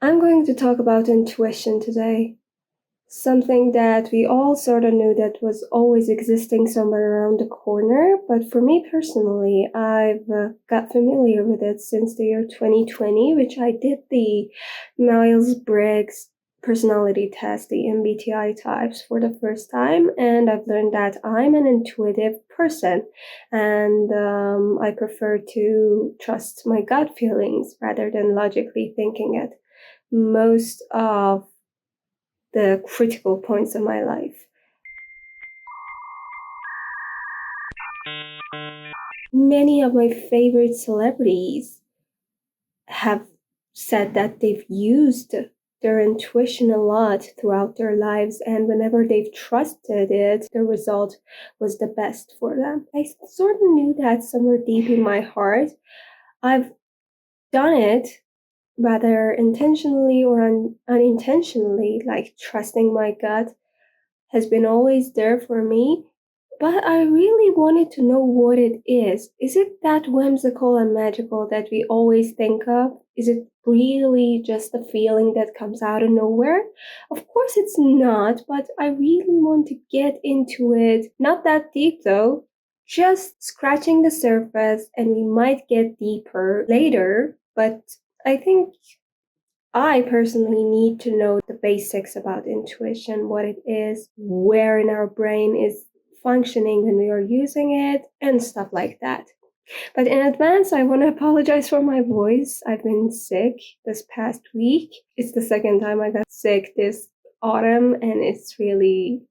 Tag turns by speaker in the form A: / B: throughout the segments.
A: I'm going to talk about intuition today. Something that we all sort of knew that was always existing somewhere around the corner, but for me personally, I've got familiar with it since the year 2020, which I did the Myers-Briggs personality test, the MBTI types, for the first time, and I've learned that I'm an intuitive person, and I prefer to trust my gut feelings rather than logically thinking it most of the critical points in my life. Many of my favorite celebrities have said that they've used their intuition a lot throughout their lives, and whenever they've trusted it, the result was the best for them. I sort of knew that somewhere deep in my heart. I've done it rather intentionally or unintentionally, like trusting my gut has been always there for me, but I really wanted to know what it is. Is it that whimsical and magical that we always think of? Is it really just a feeling that comes out of nowhere? Of course it's not, but I really want to get into it. Not that deep though, just scratching the surface, and we might get deeper later, but I think I personally need to know the basics about intuition, what it is, where in our brain is functioning when we are using it, and stuff like that. But in advance, I want to apologize for my voice. I've been sick this past week. It's the second time I got sick this autumn, and it's really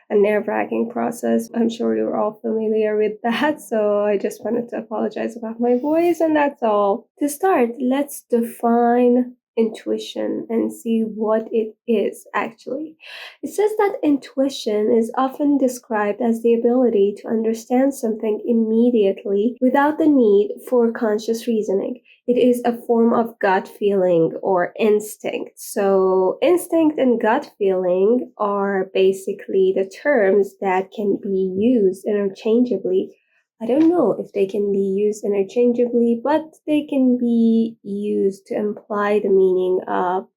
A: a nerve-wracking process. I'm sure you're all familiar with that, so I just wanted to apologize about my voice, and that's all. To start, let's define intuition and see what it is actually. It says that intuition is often described as the ability to understand something immediately without the need for conscious reasoning. It is a form of gut feeling or instinct. So, instinct and gut feeling are basically the terms that can be used interchangeably. I don't know if they can be used interchangeably, but they can be used to imply the meaning of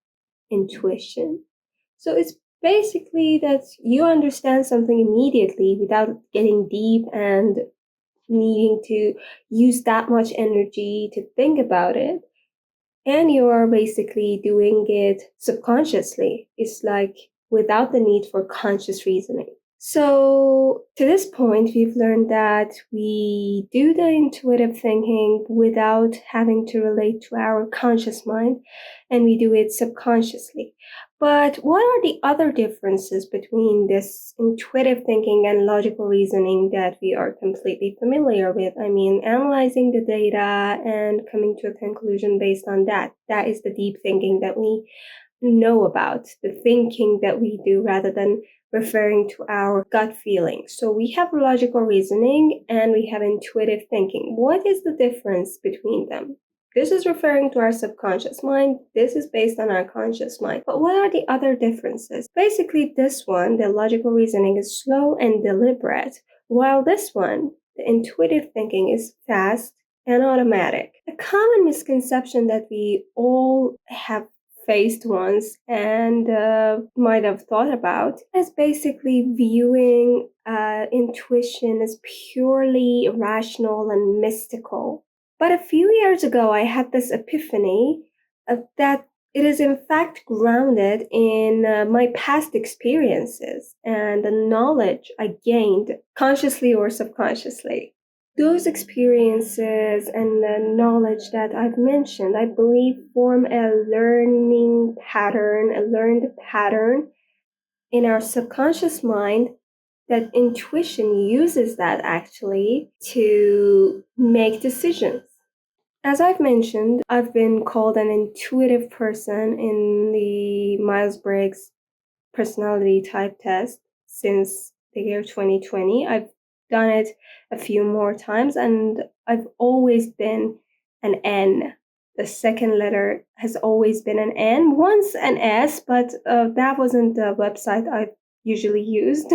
A: intuition. So, it's basically that you understand something immediately without getting deep and needing to use that much energy to think about it, and you are basically doing it subconsciously. It's like without the need for conscious reasoning. So, to this point, we've learned that we do the intuitive thinking without having to relate to our conscious mind, and we do it subconsciously. But what are the other differences between this intuitive thinking and logical reasoning that we are completely familiar with? I mean, analyzing the data and coming to a conclusion based on that. That is the deep thinking that we know about, the thinking that we do rather than referring to our gut feelings. So we have logical reasoning and we have intuitive thinking. What is the difference between them? This is referring to our subconscious mind. This is based on our conscious mind. But what are the other differences? Basically, this one, the logical reasoning, is slow and deliberate, while this one, the intuitive thinking, is fast and automatic. A common misconception that we all have faced once and might have thought about is basically viewing intuition as purely rational and mystical. But a few years ago, I had this epiphany that it is in fact grounded in my past experiences and the knowledge I gained consciously or subconsciously. Those experiences and the knowledge that I've mentioned, I believe, form a learning pattern, a learned pattern in our subconscious mind, that intuition uses that actually to make decisions. As I've mentioned, I've been called an intuitive person in the Myers-Briggs personality type test since the year 2020. I've done it a few more times, and I've always been an N. The second letter has always been an N, once an S, but that wasn't the website I've usually used.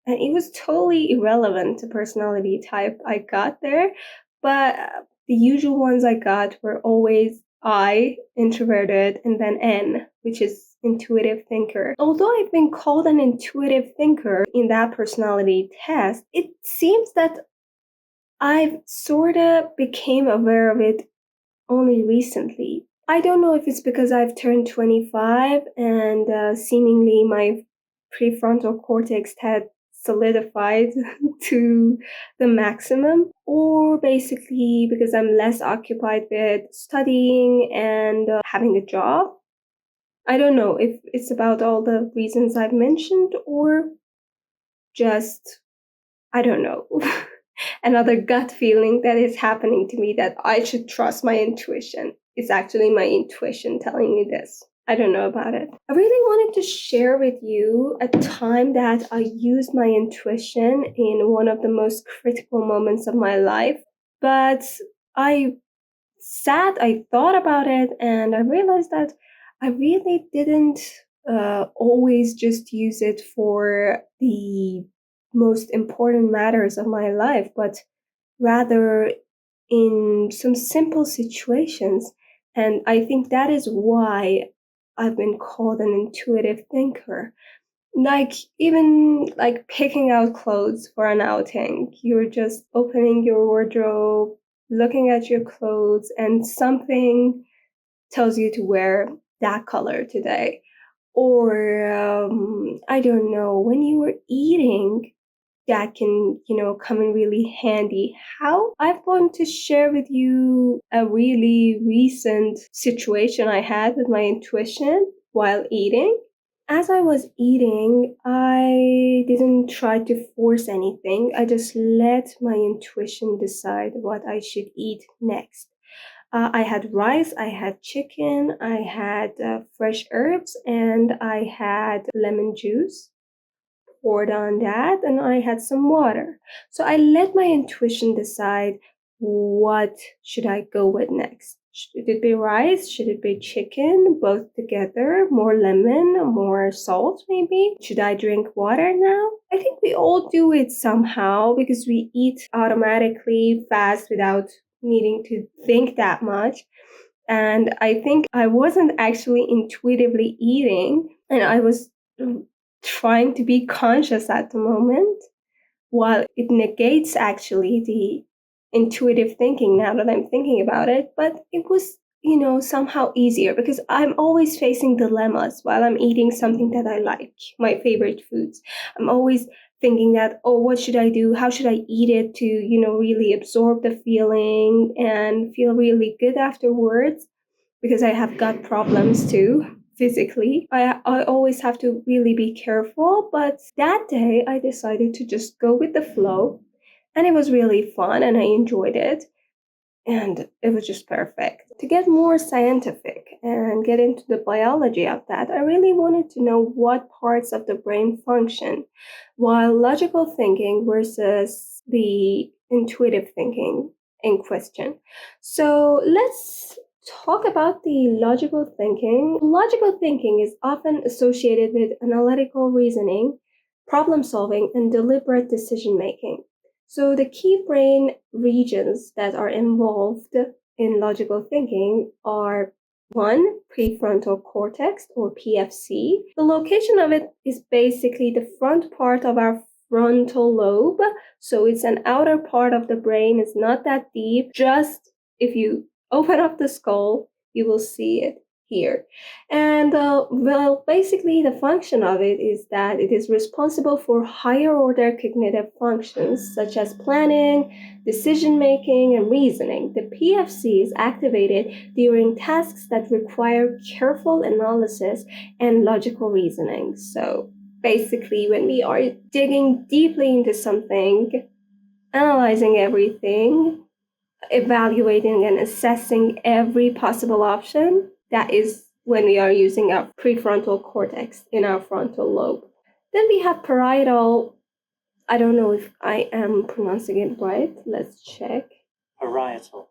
A: And it was totally irrelevant to personality type I got there, but the usual ones I got were always I, introverted, and then N, which is intuitive thinker. Although I've been called an intuitive thinker in that personality test, it seems that I've sort of became aware of it only recently. I don't know if it's because I've turned 25 and seemingly my prefrontal cortex had solidified to the maximum, or basically because I'm less occupied with studying and having a job. I don't know if it's about all the reasons I've mentioned or just, I don't know, another gut feeling that is happening to me that I should trust my intuition. It's actually my intuition telling me this. I don't know about it. I really wanted to share with you a time that I used my intuition in one of the most critical moments of my life. But I I thought about it, and I realized that I really didn't always just use it for the most important matters of my life, but rather in some simple situations. And I think that is why I've been called an intuitive thinker. Like, even like picking out clothes for an outing, you're just opening your wardrobe, looking at your clothes, and something tells you to wear that color today. Or, I don't know, when you were eating, that can, come in really handy. How I'm going to share with you a really recent situation I had with my intuition while eating. As I was eating, I didn't try to force anything. I just let my intuition decide what I should eat next. I had rice, I had chicken, I had fresh herbs, and I had lemon juice poured on that, and I had some water. So I let my intuition decide what should I go with next. Should it be rice? Should it be chicken? Both together? More lemon? More salt, maybe? Should I drink water now? I think we all do it somehow because we eat automatically fast without needing to think that much. And I think I wasn't actually intuitively eating, and I was trying to be conscious at the moment, while it negates actually the intuitive thinking now that I'm thinking about it. But it was, somehow easier because I'm always facing dilemmas while I'm eating something that I like, my favorite foods. I'm always thinking that, oh, what should I do? How should I eat it to, really absorb the feeling and feel really good afterwards? Because I have gut problems too, physically. I always have to really be careful. But that day, I decided to just go with the flow. And it was really fun and I enjoyed it. And it was just perfect. To get more scientific and get into the biology of that, I really wanted to know what parts of the brain function while logical thinking versus the intuitive thinking in question. So let's talk about the logical thinking. Logical thinking is often associated with analytical reasoning, problem solving, and deliberate decision making. So the key brain regions that are involved in logical thinking are: one, prefrontal cortex, or PFC. The location of it is basically the front part of our frontal lobe. So it's an outer part of the brain. It's not that deep. Just if you open up the skull, you will see it here. And basically the function of it is that it is responsible for higher order cognitive functions such as planning, decision making, and reasoning. The PFC is activated during tasks that require careful analysis and logical reasoning. So basically, when we are digging deeply into something, analyzing everything, evaluating and assessing every possible option, that is when we are using our prefrontal cortex in our frontal lobe. Then we have parietal. I don't know if I am pronouncing it right. Let's check.
B: Parietal.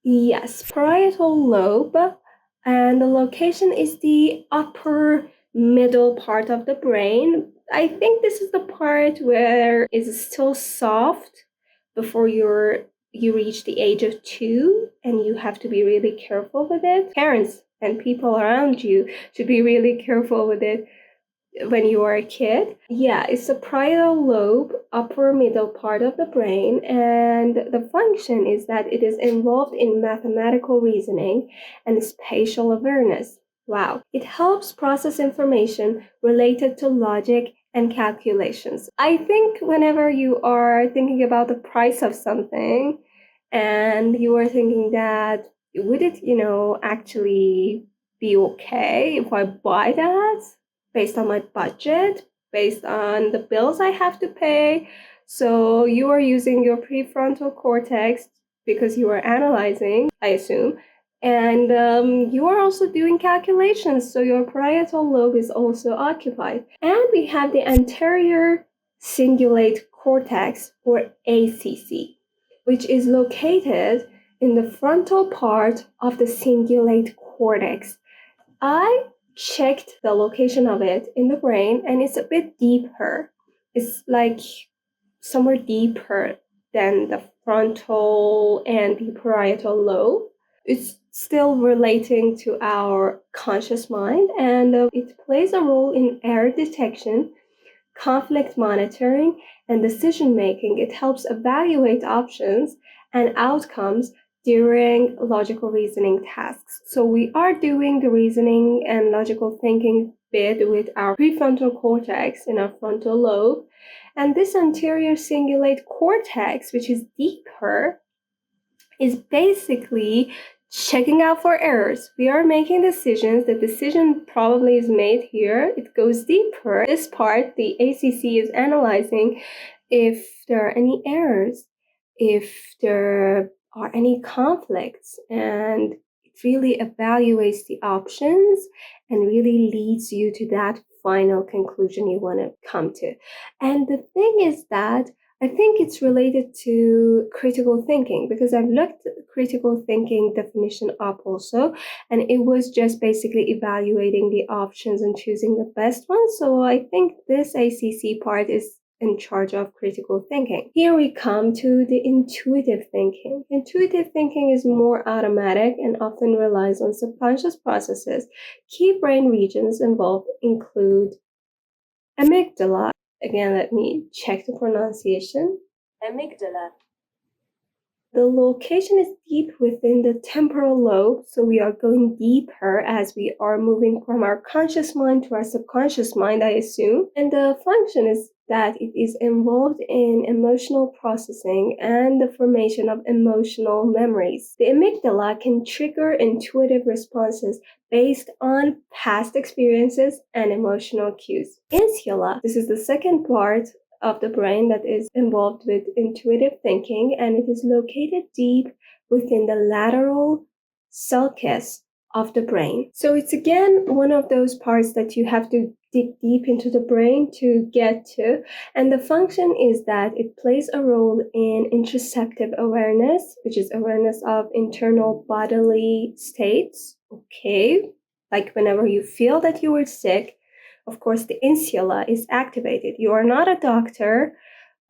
A: Yes, parietal lobe. And the location is the upper middle part of the brain. I think this is the part where it's still soft before you're you reach the age of 2 and you have to be really careful with it. Parents and people around you should be really careful with it when you are a kid. Yeah, it's the parietal lobe, upper middle part of the brain, and the function is that it is involved in mathematical reasoning and spatial awareness. Wow. It helps process information related to logic and calculations. I think whenever you are thinking about the price of something and you are thinking that would it, actually be okay if I buy that based on my budget, based on the bills I have to pay. So you are using your prefrontal cortex because you are analyzing, I assume, and you are also doing calculations, so your parietal lobe is also occupied. And we have the anterior cingulate cortex, or ACC, which is located in the frontal part of the cingulate cortex. I checked the location of it in the brain, and it's a bit deeper. It's like somewhere deeper than the frontal and the parietal lobe. It's still relating to our conscious mind, and it plays a role in error detection, conflict monitoring, and decision making. It helps evaluate options and outcomes during logical reasoning tasks. So we are doing the reasoning and logical thinking bit with our prefrontal cortex in our frontal lobe. And this anterior cingulate cortex, which is deeper, is basically checking out for errors. We are making decisions. The decision probably is made here. It goes deeper. This part, the ACC is analyzing if there are any errors, if there are any conflicts, and it really evaluates the options and really leads you to that final conclusion you want to come to. And the thing is that I think it's related to critical thinking, because I've looked critical thinking definition up also, and it was just basically evaluating the options and choosing the best one. So I think this ACC part is in charge of critical thinking. Here we come to the intuitive thinking. Intuitive thinking is more automatic and often relies on subconscious processes. Key brain regions involved include amygdala. Again, let me check the pronunciation. Amygdala. The location is deep within the temporal lobe, so we are going deeper as we are moving from our conscious mind to our subconscious mind, I assume. And the function is that it is involved in emotional processing and the formation of emotional memories. The amygdala can trigger intuitive responses based on past experiences and emotional cues. Insula, this is the second part of the brain that is involved with intuitive thinking, and it is located deep within the lateral sulcus of the brain. So it's again one of those parts that you have to dig deep into the brain to get to, and the function is that it plays a role in interoceptive awareness, which is awareness of internal bodily states. Okay, like whenever you feel that you are sick, of course, the insula is activated. You are not a doctor,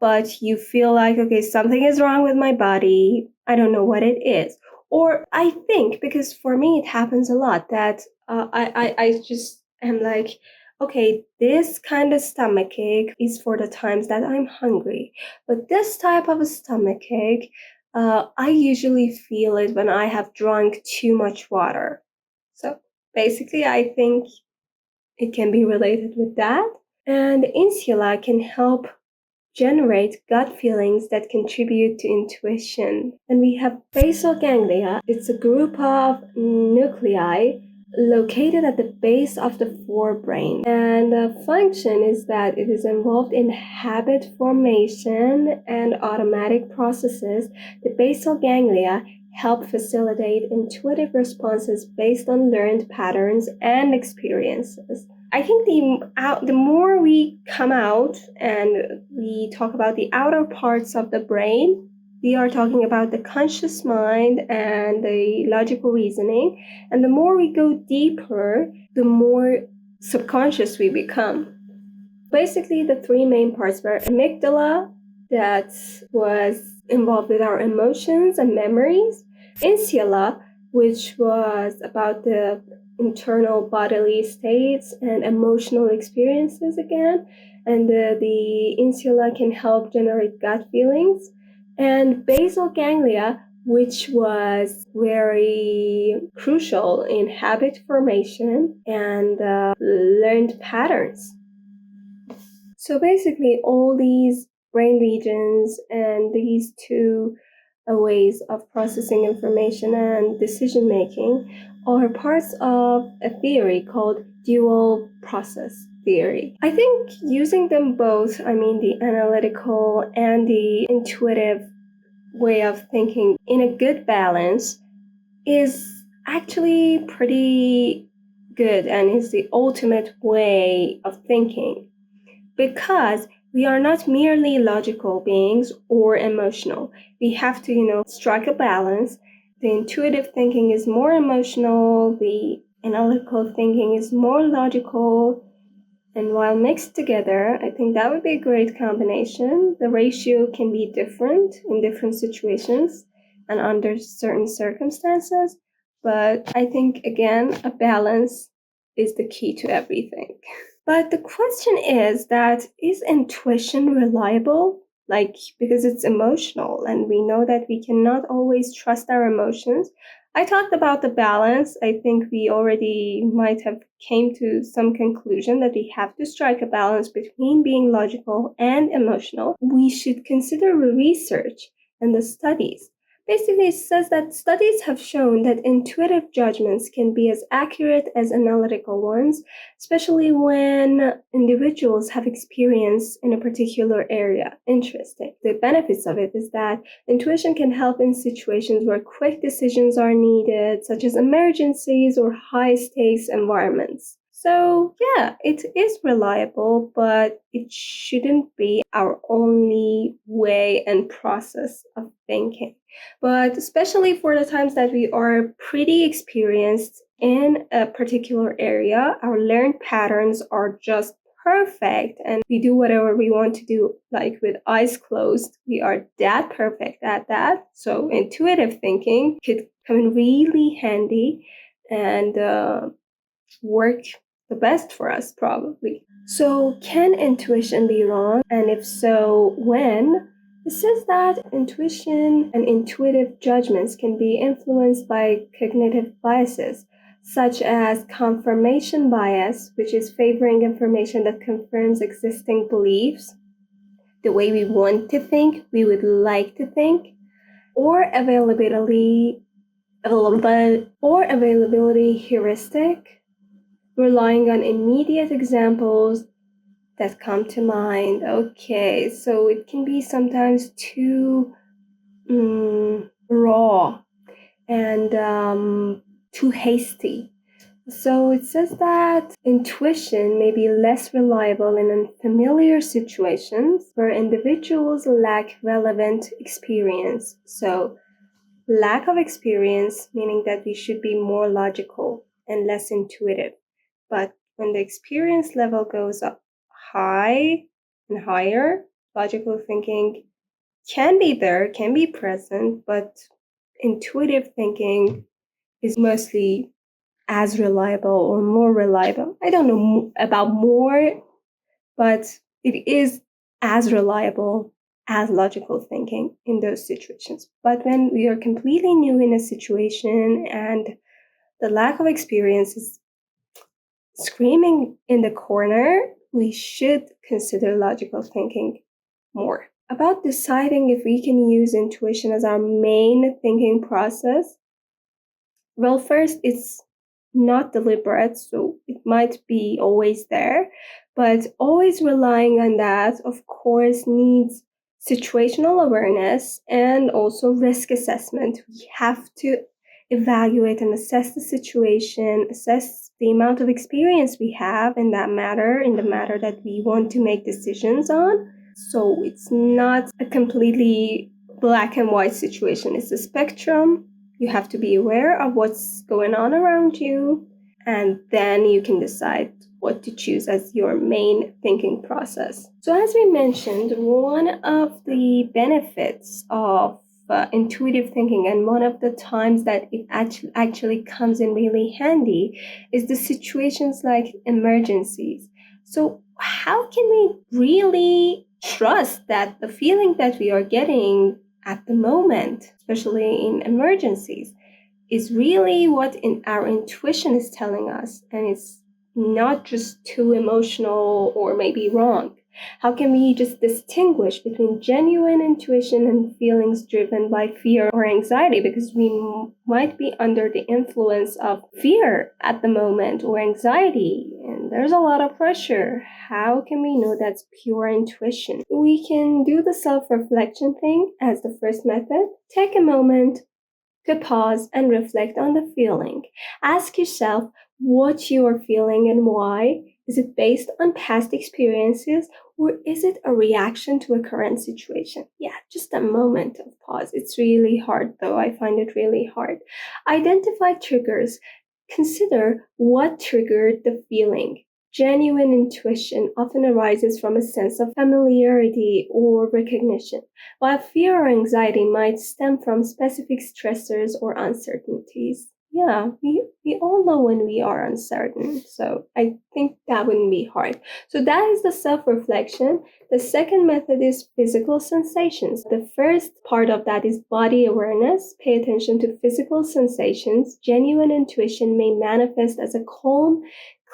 A: but you feel like, okay, something is wrong with my body. I don't know what it is. Or I think, because for me, it happens a lot that I just am like, okay, this kind of stomach ache is for the times that I'm hungry. But this type of a stomach ache, I usually feel it when I have drunk too much water. So basically, I think it can be related with that. And the insula can help generate gut feelings that contribute to intuition. And we have basal ganglia. It's a group of nuclei located at the base of the forebrain. And the function is that it is involved in habit formation and automatic processes. The basal ganglia help facilitate intuitive responses based on learned patterns and experiences. I think the more we come out and we talk about the outer parts of the brain, we are talking about the conscious mind and the logical reasoning. And the more we go deeper, the more subconscious we become. Basically, the three main parts were amygdala, that was involved with our emotions and memories. Insula, which was about the internal bodily states and emotional experiences again. And the insula can help generate gut feelings. And basal ganglia, which was very crucial in habit formation and learned patterns. So basically, all these brain regions and these two ways of processing information and decision making are parts of a theory called dual process theory. I think using them both, I mean the analytical and the intuitive way of thinking in a good balance, is actually pretty good and is the ultimate way of thinking, because we are not merely logical beings or emotional. We have to, strike a balance. The intuitive thinking is more emotional, the analytical thinking is more logical, and while mixed together, I think that would be a great combination. The ratio can be different in different situations and under certain circumstances, but I think, again, a balance is the key to everything. But the question is intuition reliable? Because it's emotional and we know that we cannot always trust our emotions. I talked about the balance. I think we already might have came to some conclusion that we have to strike a balance between being logical and emotional. We should consider research and the studies. Basically, it says that studies have shown that intuitive judgments can be as accurate as analytical ones, especially when individuals have experience in a particular area. Interesting. The benefits of it is that intuition can help in situations where quick decisions are needed, such as emergencies or high-stakes environments. So, yeah, it is reliable, but it shouldn't be our only way and process of thinking. But especially for the times that we are pretty experienced in a particular area, our learned patterns are just perfect and we do whatever we want to do, like with eyes closed. We are that perfect at that. So intuitive thinking could come in really handy and work the best for us, probably. So, can intuition be wrong? And if so, when? It says that intuition and intuitive judgments can be influenced by cognitive biases, such as confirmation bias, which is favoring information that confirms existing beliefs, the way we want to think, we would like to think, or availability heuristic, relying on immediate examples that come to mind. Okay, so it can be sometimes too raw and too hasty. So it says that intuition may be less reliable in unfamiliar situations where individuals lack relevant experience. So lack of experience, meaning that we should be more logical and less intuitive. But when the experience level goes up high and higher, logical thinking can be there, can be present, but intuitive thinking is mostly as reliable or more reliable. I don't know about more, but it is as reliable as logical thinking in those situations. But when we are completely new in a situation and the lack of experience is screaming in the corner, we should consider logical thinking more. About deciding if we can use intuition as our main thinking process, well, first, it's not deliberate, so it might be always there, but always relying on that, of course, needs situational awareness and also risk assessment. We have to evaluate and assess the situation, assess the amount of experience we have in that matter, in the matter that we want to make decisions on. So it's not a completely black and white situation. It's a spectrum. You have to be aware of what's going on around you and then you can decide what to choose as your main thinking process. So as we mentioned, one of the benefits of intuitive thinking, and one of the times that it actually comes in really handy, is the situations like emergencies. So how can we really trust that the feeling that we are getting at the moment, especially in emergencies, is really what our intuition is telling us, and it's not just too emotional or maybe wrong? How can we just distinguish between genuine intuition and feelings driven by fear or anxiety? Because we might be under the influence of fear at the moment, or anxiety, and there's a lot of pressure. How can we know that's pure intuition? We can do the self-reflection thing as the first method. Take a moment to pause and reflect on the feeling. Ask yourself what you are feeling and why. Is it based on past experiences, or is it a reaction to a current situation? Yeah, just a moment of pause. It's really hard, though. I find it really hard. Identify triggers. Consider what triggered the feeling. Genuine intuition often arises from a sense of familiarity or recognition, while fear or anxiety might stem from specific stressors or uncertainties. Yeah, we all know when we are uncertain, so I think that wouldn't be hard. So that is the self-reflection. The second method is physical sensations. The first part of that is body awareness. Pay attention to physical sensations. Genuine intuition may manifest as a calm,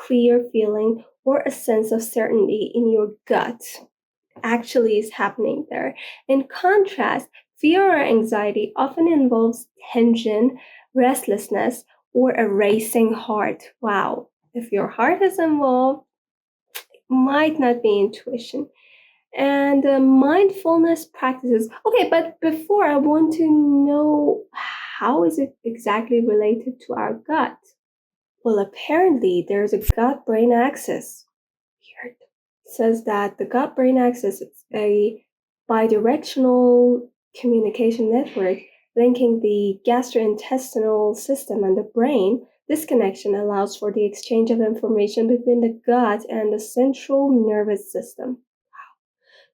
A: clear feeling or a sense of certainty in your gut actually is happening there. In contrast, fear or anxiety often involves tension, restlessness, or a racing heart. Wow, if your heart is involved, it might not be intuition. And mindfulness practices. Okay, but before, I want to know, how is it exactly related to our gut? Well, apparently there's a gut-brain axis. Weird. It says that the gut-brain axis is a bidirectional communication network linking the gastrointestinal system and the brain. This connection allows for the exchange of information between the gut and the central nervous system.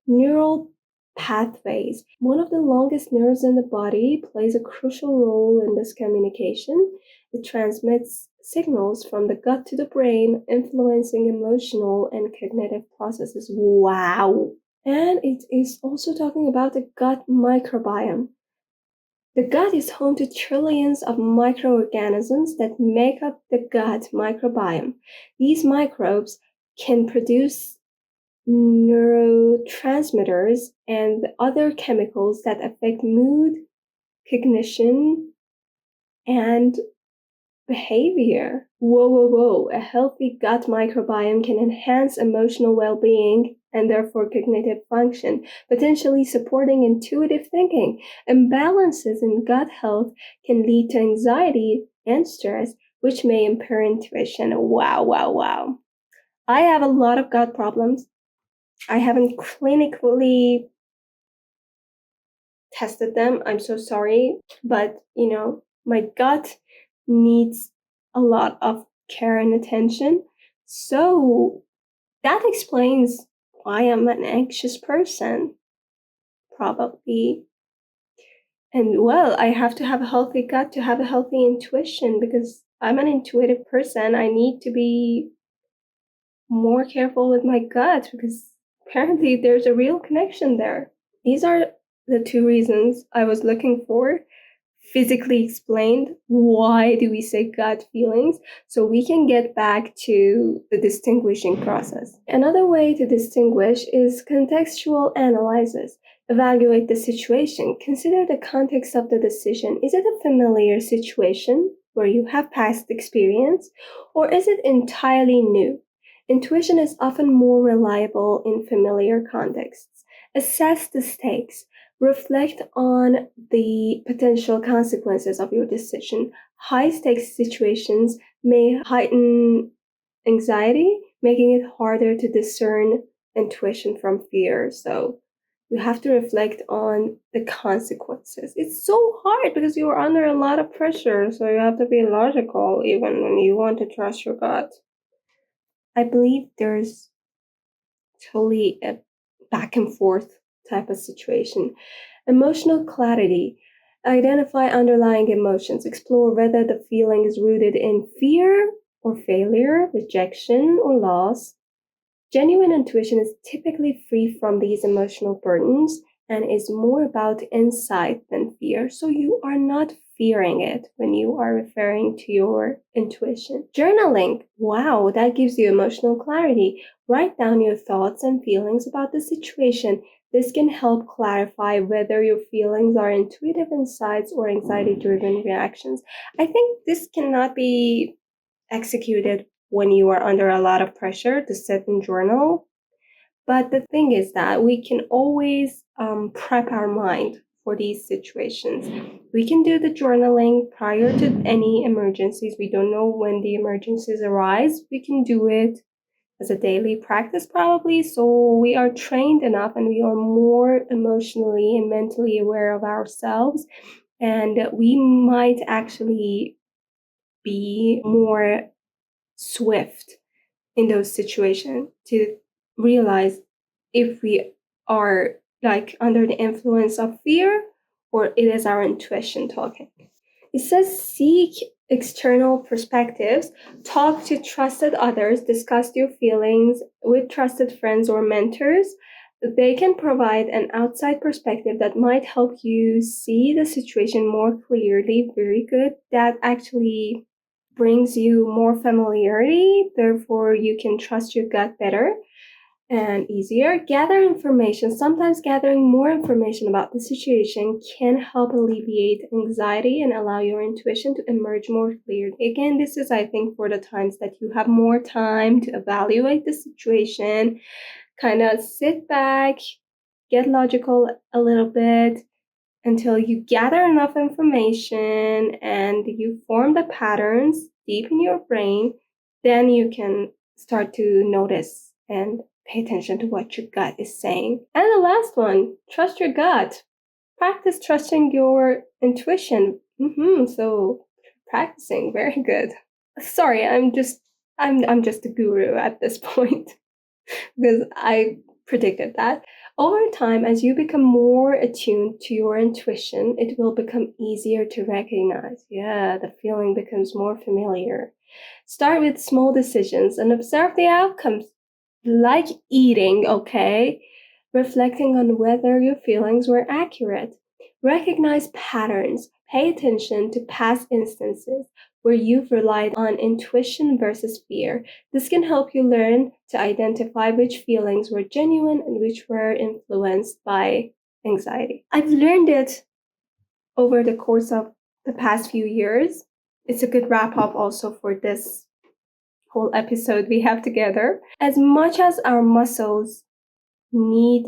A: Neural pathways. One of the longest nerves in the body plays a crucial role in this communication. It transmits signals from the gut to the brain, influencing emotional and cognitive processes. Wow! And it is also talking about the gut microbiome. The gut is home to trillions of microorganisms that make up the gut microbiome. These microbes can produce neurotransmitters and other chemicals that affect mood, cognition, and behavior. Whoa. A healthy gut microbiome can enhance emotional well-being and therefore cognitive function, potentially supporting intuitive thinking. Imbalances in gut health can lead to anxiety and stress, which may impair intuition. Wow. I have a lot of gut problems. I haven't clinically tested them. I'm so sorry. But, my gut needs a lot of care and attention. So that explains why I'm an anxious person, probably. And well, I have to have a healthy gut to have a healthy intuition, because I'm an intuitive person. I need to be more careful with my gut, because apparently there's a real connection there. These are the two reasons I was looking for, physically explained. Why do we say gut feelings? So we can get back to the distinguishing process. Another way to distinguish is contextual analysis. Evaluate the situation. Consider the context of the decision. Is it a familiar situation where you have past experience, or is it entirely new? Intuition is often more reliable in familiar contexts. Assess the stakes. Reflect on the potential consequences of your decision. High-stakes situations may heighten anxiety, making it harder to discern intuition from fear. So You have to reflect on the consequences. It's so hard because you are under a lot of pressure, so you have to be logical even when you want to trust your gut. I believe there's totally a back and forth type of situation. Emotional clarity. Identify underlying emotions. Explore whether the feeling is rooted in fear or failure, rejection or loss. Genuine intuition is typically free from these emotional burdens and is more about insight than fear. So you are not fearing it when you are referring to your intuition. Journaling. Wow, that gives you emotional clarity. Write down your thoughts and feelings about the situation. This can help clarify whether your feelings are intuitive insights or anxiety-driven reactions. I think this cannot be executed when you are under a lot of pressure to sit and journal. But the thing is that we can always prep our mind for these situations. We can do the journaling prior to any emergencies. We don't know when the emergencies arise. We can do it as a daily practice probably. So we are trained enough and we are more emotionally and mentally aware of ourselves. And we might actually be more swift in those situations to realize if we are like under the influence of fear or it is our intuition talking. It says seek external perspectives, talk to trusted others, discuss your feelings with trusted friends or mentors. They can provide an outside perspective that might help you see the situation more clearly. Very good. That actually brings you more familiarity, therefore you can trust your gut better and easier. Gather information. Sometimes gathering more information about the situation can help alleviate anxiety and allow your intuition to emerge more clearly. Again, this is, I think, for the times that you have more time to evaluate the situation, kind of sit back, get logical a little bit, until you gather enough information and you form the patterns deep in your brain, then you can start to notice and pay attention to what your gut is saying. And the last one, trust your gut. Practice trusting your intuition. So practicing, very good. Sorry, I'm just a guru at this point because I predicted that. Over time, as you become more attuned to your intuition, it will become easier to recognize. Yeah, the feeling becomes more familiar. Start with small decisions and observe the outcomes, like eating, okay? Reflecting on whether your feelings were accurate. Recognize patterns. Pay attention to past instances where you've relied on intuition versus fear. This can help you learn to identify which feelings were genuine and which were influenced by anxiety. I've learned it over the course of the past few years. It's a good wrap up also for this whole episode we have together. As much as our muscles need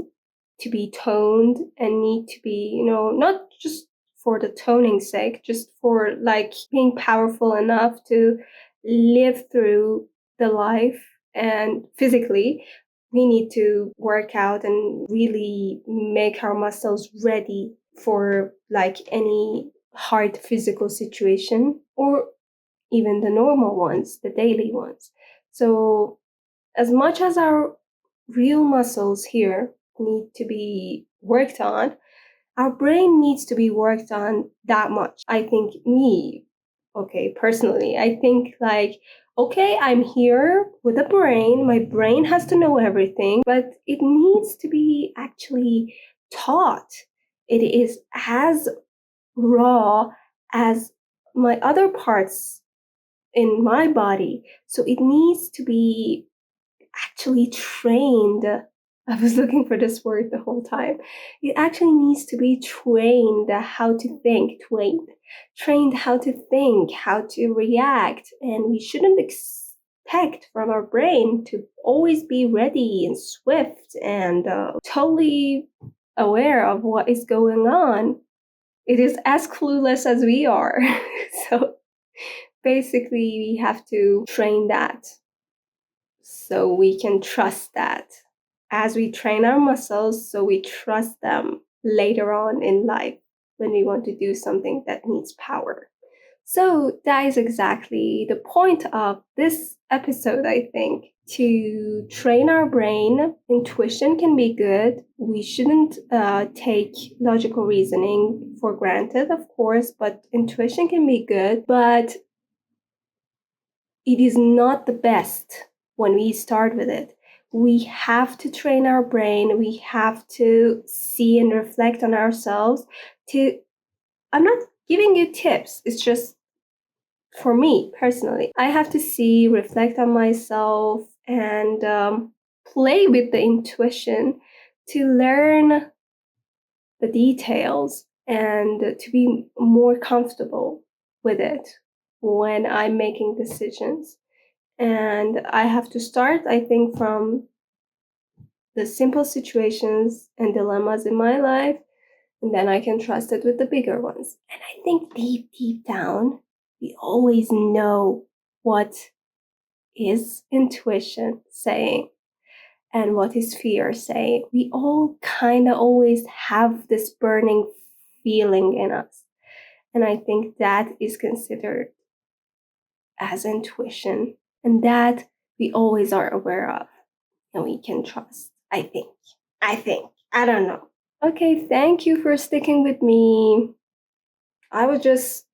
A: to be toned and need to be, not just for the toning sake, just for like being powerful enough to live through the life and physically, we need to work out and really make our muscles ready for like any hard physical situation or even the normal ones, the daily ones. So as much as our real muscles here need to be worked on, our brain needs to be worked on that much. I think personally, I think like, okay, I'm here with a brain. My brain has to know everything, but it needs to be actually taught. It is as raw as my other parts in my body. So it needs to be actually trained. I was looking for this word the whole time. It actually needs to be trained how to think, trained how to think, how to react. And we shouldn't expect from our brain to always be ready and swift and totally aware of what is going on. It is as clueless as we are. So basically, we have to train that so we can trust that as we train our muscles, so we trust them later on in life when we want to do something that needs power. So that is exactly the point of this episode, I think, to train our brain. Intuition can be good. We shouldn't take logical reasoning for granted, of course, but intuition can be good. But it is not the best when we start with it. We have to train our brain. We have to see and reflect on ourselves. I'm not giving you tips. It's just for me personally. I have to see, reflect on myself, and play with the intuition to learn the details and to be more comfortable with it when I'm making decisions. And I have to start, I think, from the simple situations and dilemmas in my life, and then I can trust it with the bigger ones. And I think deep down, we always know what is intuition saying and what is fear saying. We all kind of always have this burning feeling in us. And I think that is considered as intuition, and that we always are aware of and we can trust. I think. I don't know. Okay, thank you for sticking with me. I was just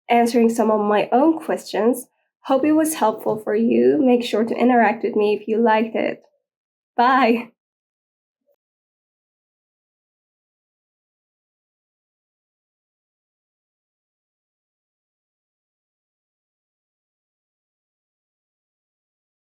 A: answering some of my own questions. Hope it was helpful for you. Make sure to interact with me if you liked it. Bye.